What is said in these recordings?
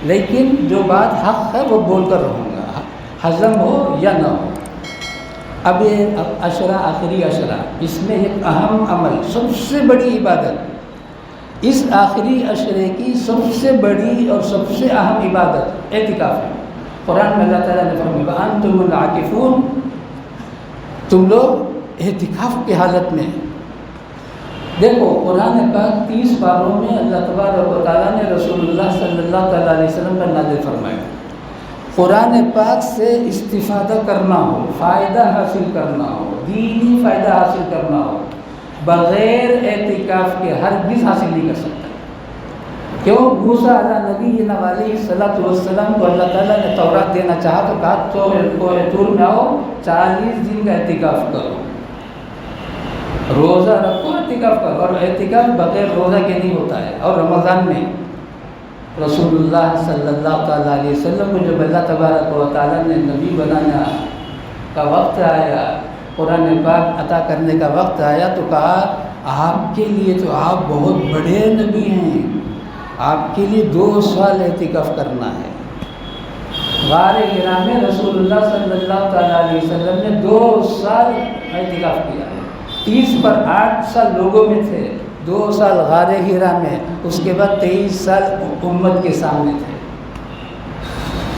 لیکن جو بات حق ہے وہ بول کر رہوں گا، ہضم ہو یا نہ ہو۔ اب یہ عشرہ آخری عشرہ، اس میں ایک اہم عمل، سب سے بڑی عبادت، اس آخری عشرے کی سب سے بڑی اور سب سے اہم عبادت اعتکاف ہے۔ قرآن میں اللہ تعالیٰ نے فرمایا وَأَنْتُمُ الْعَاكِفُونَ، تم لوگ اعتکاف کی حالت میں۔ دیکھو قرآن پاک 30 پاروں میں اللہ تبارک و تعالیٰ نے رسول اللہ صلی اللہ تعالیٰ علیہ وسلم پر نازل فرمایا۔ قرآن پاک سے استفادہ کرنا ہو، فائدہ حاصل کرنا ہو، دینی فائدہ حاصل کرنا ہو، بغیر اعتکاف کے ہرگز حاصل نہیں کر سکتا۔ کیوں؟ موسیٰ علیہ نبی علیہ السلام کو اللہ تعالیٰ نے تورات دینا چاہا تو کہا تو کوہ طور میں آؤ، 40 دن کا اعتکاف کرو، روزہ رکھو، اعتکاف کرو، اور اعتکاف بغیر روزہ کے نہیں ہوتا ہے۔ اور رمضان میں رسول اللہ صلی اللہ تعالیٰ علیہ وسلم کو جب اللہ تبارک و تعالیٰ نے نبی بنانا کا وقت آیا، قرآن پاک عطا کرنے کا وقت آیا، تو کہا آپ کے لیے تو آپ بہت بڑے نبی ہیں، آپ کے لیے 2 سال اعتکاف کرنا ہے۔ غار حرا میں رسول اللہ صلی اللہ تعالیٰ علیہ وسلم نے 2 سال اعتکاف کیا ہے۔ 30 پر 8 سال لوگوں میں تھے، 2 سال غار حرا میں، اس کے بعد 23 سال امت کے سامنے تھے۔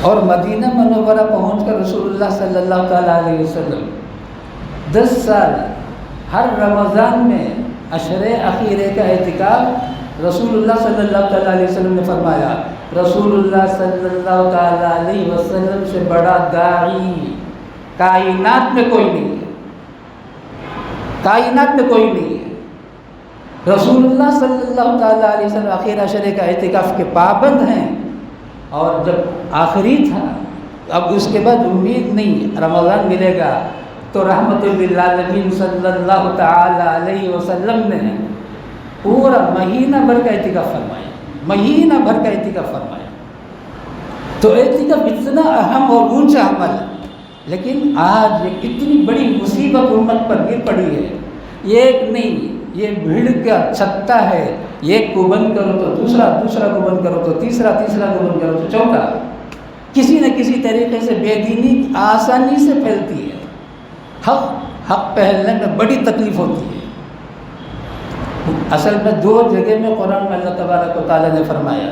اور مدینہ منورہ پہنچ کر رسول اللہ صلی اللہ تعالیٰ علیہ وسلم 10 سال ہر رمضان میں عشرے اخیرے کا اعتکاف رسول اللہ صلی اللہ تعالیٰ علیہ وسلم نے فرمایا۔ رسول اللہ صلی اللہ تعالیٰ علیہ وسلم سے بڑا داعی کائنات میں کوئی نہیں ہے، کائنات میں کوئی نہیں ہے۔ رسول اللہ صلی اللہ تعالیٰ علیہ وسلم آخر عشرے کا اعتکاف کے پابند ہیں، اور جب آخری تھا اب اس کے بعد امید نہیں رمضان ملے گا، تو رحمت للعالمین صلی اللہ تعالیٰ علیہ وسلم نے پورا مہینہ بھر کا اعتکاف فرمایا، مہینہ بھر کا اعتکاف فرمایا۔ تو اعتکاف اتنا اہم اور اونچا عمل ہے، لیکن آج یہ اتنی بڑی مصیبت امت پر گر پڑی ہے، ایک نہیں، یہ بھیڑ کا چھتا ہے، ایک کو بند کرو تو دوسرا کو بند کرو تو تیسرا کو بند کرو تو چوتھا، کسی نہ کسی طریقے سے بے دینی آسانی سے پھیلتی ہے۔ حق پھیلنے میں بڑی تکلیف ہوتی ہے۔ اصل میں 2 جگہ میں قرآن میں اللہ تبارک و تعالیٰ نے فرمایا،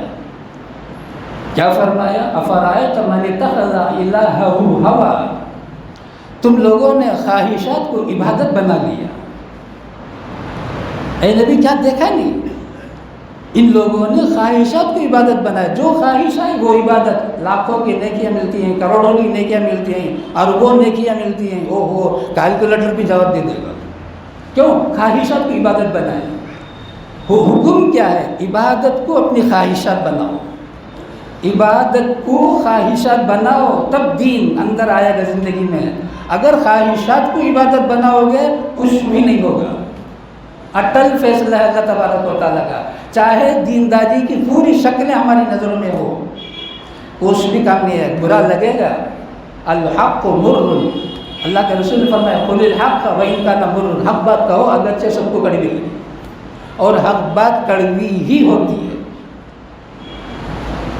کیا فرمایا؟ افرأیت من اتخذ الہہ ہوا، تم لوگوں نے خواہشات کو عبادت بنا لیا۔ اے نبی کیا دیکھا نہیں؟ ان لوگوں نے خواہشات کو عبادت بنایا، جو خواہش ہے وہ عبادت، لاکھوں کی نیکیاں ملتی ہیں، کروڑوں کی نیکیاں ملتی ہیں، اربوں نیکیاں ملتی ہیں، کیلکولیٹر بھی جواب دے دے گا۔ کیوں؟ خواہشات کو عبادت بنائے۔ حکم کیا ہے؟ عبادت کو اپنی خواہشات بناؤ، عبادت کو خواہشات بناؤ، تب دین اندر آئے گا زندگی میں۔ اگر خواہشات کو عبادت بناؤ گے کچھ بھی نہیں ہوگا۔ اٹل فیصلہ ہے اللہ تبارک و تعالیٰ کا، چاہے دینداری کی پوری شکلیں ہماری نظروں میں ہو، کچھ بھی کام نہیں ہے، برا لگے گا۔ الحق مر، اللہ کے رسول نے فرمایا قل الحق وإن كان مر، حق بات کہو اگرچہ سب کو کڑوی لگے، اور حق بات کڑوی ہی ہوتی ہے۔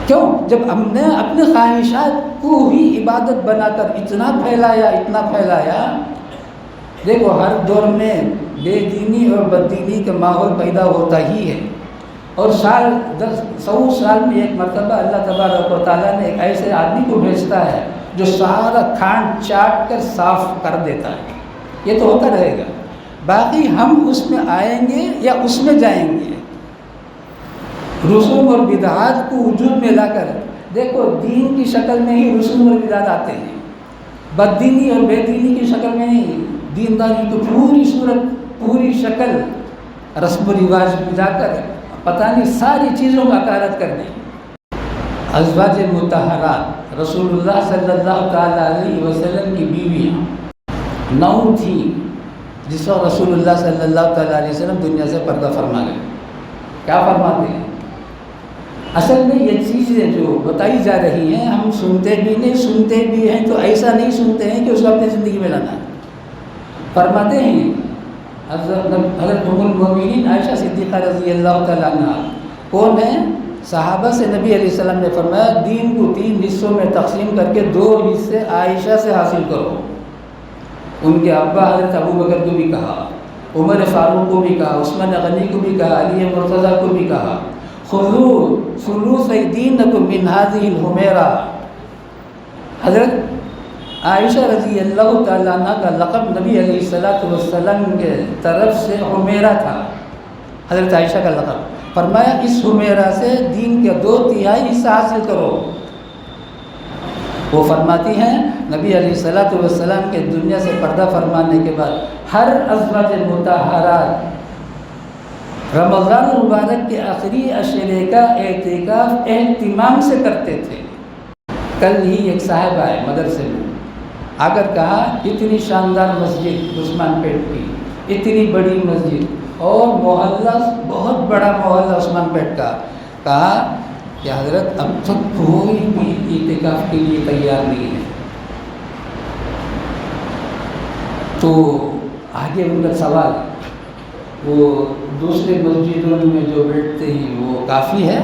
کیوں؟ جب ہم نے اپنے خواہشات کو ہی عبادت بنا کر اتنا پھیلایا، دیکھو ہر دور میں بے دینی اور بددینی کا ماحول پیدا ہوتا ہی ہے، اور 100 سال میں ایک مرتبہ اللہ تبارک و تعالیٰ نے ایک ایسے آدمی کو بھیجتا ہے جو سارا کھانڈ چاٹ کر صاف کر دیتا ہے۔ یہ تو ہوتا رہے گا، باقی ہم اس میں آئیں گے یا اس میں جائیں گے۔ رسوم اور بدعات کو وجود میں لا کر دیکھو، دین کی شکل میں ہی رسوم اور بدعات آتے ہیں، بددینی اور بے دینی کی شکل میں نہیں۔ دینداری تو پوری صورت، پوری شکل، رسم و رواج میں جا کر پتہ نہیں ساری چیزوں کا عکارت کر دیں۔ ازواج مطہرات رسول اللہ صلی اللہ تعالیٰ علیہ وسلم کی بیویاں 9 تھیں جس وقت رسول اللہ صلی اللہ تعالیٰ علیہ وسلم دنیا سے پردہ فرما گئے۔ کیا فرماتے ہیں؟ اصل میں یہ چیزیں جو بتائی جا رہی ہیں ہم سنتے بھی نہیں، سنتے بھی ہیں تو ایسا نہیں سنتے ہیں کہ اس کو اپنی زندگی میں لانا ہے۔ فرماتے ہیں حضرت ام المؤمنین عائشہ صدیقہ رضی اللہ تعالیٰ عنہ کون ہے؟ صحابہ سے نبی علیہ السلام نے فرمایا دین کو 3 حصوں میں تقسیم کر کے 2 حصے عائشہ سے حاصل کرو۔ ان کے ابا حضرت ابو بکر کو بھی کہا، عمر فاروق کو بھی کہا، عثمان غنی کو بھی کہا، علی مرتضیٰ کو بھی کہا، خذوا ثلث دینکم من هذه الحمیرہ۔ حضرت عائشہ رضی اللہ تعالیٰ عنہ کا لقب نبی علیہ السلام کے طرف سے حمیرہ تھا، حضرت عائشہ کا لقب۔ فرمایا اس حمیرہ سے دین کا 2/3 حصہ حاصل کرو۔ وہ فرماتی ہیں نبی علیہ السلام کے دنیا سے پردہ فرمانے کے بعد ہر ازواج مطہرات رمضان المبارک کے آخری عشرے کا اعتکاف اہتمام سے کرتے تھے۔ کل ہی ایک صاحب آئے مدرسے میں، آ کر کہا اتنی شاندار مسجد عثمان پیٹ کی، اتنی بڑی مسجد اور محلہ بہت بڑا محلہ عثمان پیٹ کا، کہا کہ حضرت اب تک کوئی بھی اعتکاف کے لیے تیار نہیں ہے۔ تو آگے ان کا سوال، وہ دوسرے مسجدوں میں جو بیٹھتے ہیں وہ کافی ہے؟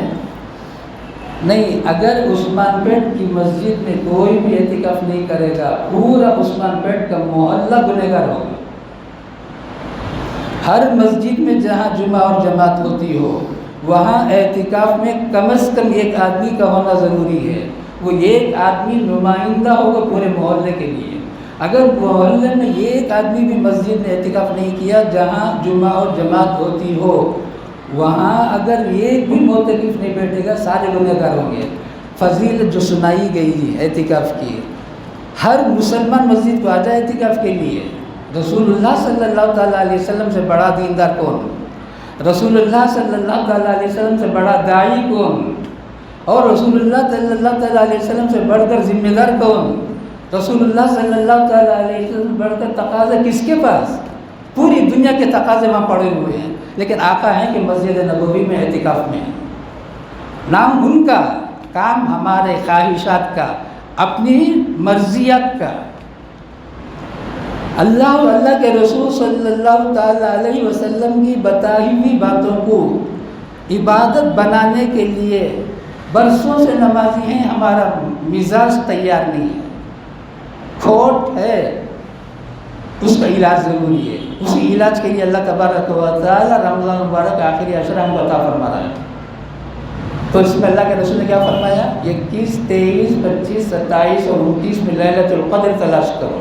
نہیں، اگر عثمان پیٹ کی مسجد میں کوئی بھی اعتکاف نہیں کرے گا پورا عثمان پیٹ کا محلہ گنہگار ہوگا۔ ہر مسجد میں جہاں جمعہ اور جماعت ہوتی ہو وہاں اعتکاف میں کم از کم 1 آدمی کا ہونا ضروری ہے۔ وہ 1 آدمی نمائندہ ہوگا پورے محلے کے لیے۔ اگر محلے میں 1 آدمی بھی مسجد میں اعتکاف نہیں کیا جہاں جمعہ اور جماعت ہوتی ہو وہاں اگر ایک بھی معتکف نہیں بیٹھے گا سارے گنہگار ہوں گے۔ فضیلت جو سنائی گئی ہے اعتکاف کی، ہر مسلمان مسجد کو آ جائے اعتکاف کے لیے۔ رسول اللہ صلی اللہ تعالیٰ علیہ وسلم سے بڑا دیندار کون؟ رسول اللہ صلی اللہ تعالیٰ علیہ وسلم سے بڑا داعی کون؟ اور رسول اللہ صلی اللہ تعالیٰ علیہ وسلم سے بڑھ کر ذمہ دار کون؟ رسول اللہ صلی اللہ تعالیٰ علیہ وسلم سے بڑھ کر تقاضے کس کے پاس؟ پوری دنیا کے تقاضے وہاں پڑے ہوئے ہیں، لیکن آقا ہیں کہ مسجد نبوی میں اعتکاف میں۔ نام ان کا، کام ہمارے خواہشات کا، اپنی مرضیات کا۔ اللہ اور اللہ کے رسول صلی اللہ تعالیٰ علیہ وسلم کی بتائی ہوئی باتوں کو عبادت بنانے کے لیے برسوں سے نمازی ہیں، ہمارا مزاج تیار نہیں ہے، کھوٹ ہے، اس کا علاج ضروری ہے۔ اسی علاج کے لیے اللہ تبارک و تعالیٰ رمضان مبارک آخری عشرہ ہم کو عطا فرما رہا ہے۔ تو اس میں اللہ کے رسول نے کیا فرمایا؟ 21، 23، 25، 27 اور 29 میں لیلۃ القدر تلاش کرو۔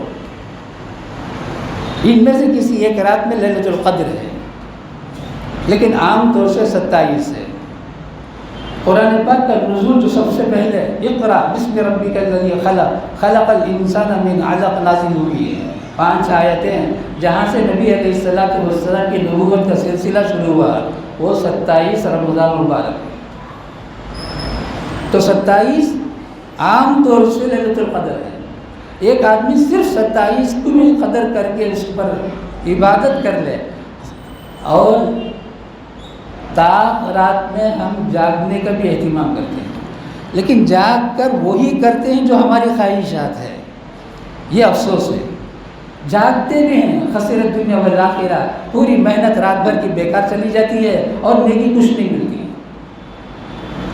ان میں سے کسی ایک رات میں لیلۃ القدر ہے، لیکن عام طور سے 27 ہے۔ قرآن پاک کا نزول جو سب سے پہلے اقرا بسم ربک الذی خلق خلق الانسان من علق نازل ہوئی ہے، 5 آیتیں ہیں جہاں سے نبی علیہ السلام کی نبوت کا سلسلہ شروع ہوا، وہ 27 رمضان مبارک۔ تو 27 عام طور سے لیلۃ القدر ہے۔ ایک آدمی صرف 27 کو بھی قدر کر کے اس پر عبادت کر لے، اور تاک رات میں ہم جاگنے کا بھی اہتمام کرتے ہیں، لیکن جاگ کر وہی کرتے ہیں جو ہماری خواہشات ہے۔ یہ افسوس ہے، جاگتے بھی ہیں، خسرت دنیا والآخرہ، پوری محنت رات بھر کی بیکار چلی جاتی ہے اور نیکی کچھ نہیں ملتی۔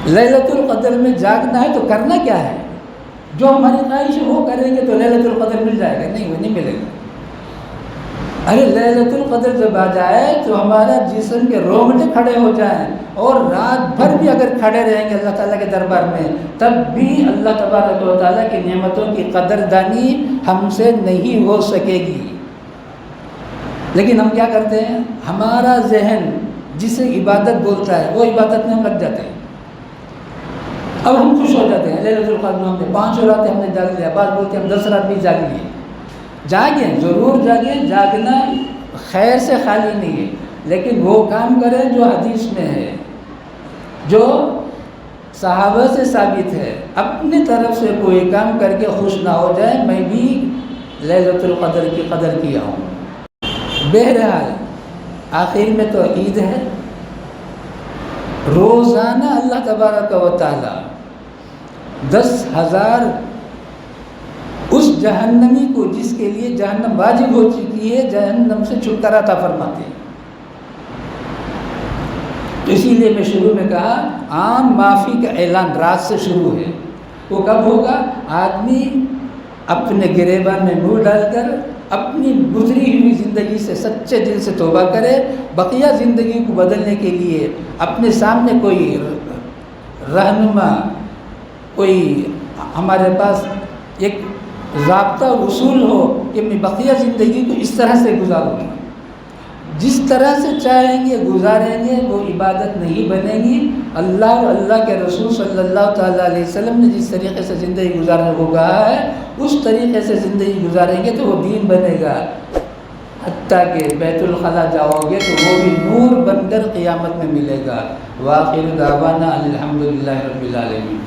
لیلۃ القدر میں جاگنا ہے تو کرنا کیا ہے؟ جو ہماری خواہش ہے وہ کریں گے تو لیلۃ القدر مل جائے گا؟ نہیں، وہ نہیں ملے گا۔ ارے لیلۃ القدر جب آ جائے تو ہمارا جسم کے رونگٹے کھڑے ہو جائیں، اور رات بھر بھی اگر کھڑے رہیں گے اللہ تعالیٰ کے دربار میں تب بھی اللہ تبارک و تعالیٰ کی نعمتوں کی قدردانی ہم سے نہیں ہو سکے گی۔ لیکن ہم کیا کرتے ہیں؟ ہمارا ذہن جسے عبادت بولتا ہے وہ عبادت میں ہم لگ جاتے ہیں۔ اب ہم خوش ہو جاتے ہیں، لیلۃ القدر میں ہم نے 5 راتیں ہم نے جاگ لیا، بعض بولتے ہیں ہم 10 رات بھی جاگ لیے۔ جاگیں، ضرور جاگیں، جاگنا خیر سے خالی نہیں ہے، لیکن وہ کام کریں جو حدیث میں ہے، جو صحابہ سے ثابت ہے۔ اپنی طرف سے کوئی کام کر کے خوش نہ ہو جائے میں بھی لیلۃ القدر کی قدر کیا ہوں۔ بہرحال آخر میں تو عید ہے، روزانہ اللہ تبارک و تعالی 10,000 اس جہنمی کو جس کے لیے جہنم واجب ہو چکی ہے جہنم سے چھٹکارا عطا فرماتے ہیں۔ تو اسی لیے میں شروع میں کہا عام معافی کا اعلان رات سے شروع ہے۔ وہ کب ہوگا؟ آدمی اپنے گریبان میں منہ ڈال کر اپنی گزری ہوئی زندگی سے سچے دل سے توبہ کرے، بقیہ زندگی کو بدلنے کے لیے اپنے سامنے کوئی رہنما، کوئی ہمارے پاس ایک ضابطہ اصول ہو کہ میں بقیہ زندگی کو اس طرح سے گزاروں گا، جس طرح سے چاہیں گے گزاریں گے، وہ عبادت نہیں بنے گی۔ اللہ اور اللہ کے رسول صلی اللہ تعالیٰ علیہ وسلم نے جس طریقے سے زندگی گزارنے کو کہا ہے اس طریقے سے زندگی گزاریں گے تو وہ دین بنے گا۔ حتیٰ کہ بیت الخلا جاؤ گے تو وہ بھی نور بن کر قیامت میں ملے گا۔ وآخر دعوانا الحمدللہ رب العالمین۔